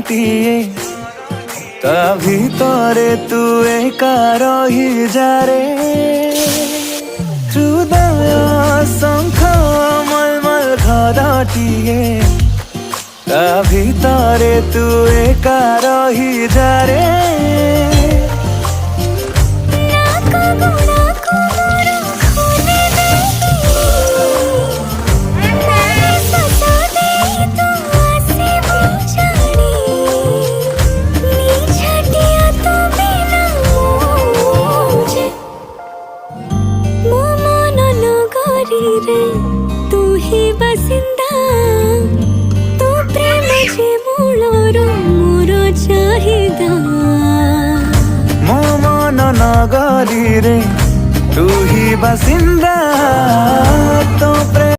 घरटिए ता भितरे तू एका रही जारे हृदय शंख मलमल घरटिए ता भितरे तू एका रही जारे तू ही बसिंदा तू प्रेम जे मूलर मोर चाहिदा मो मन नगरी रे तू ही बसिंदा तो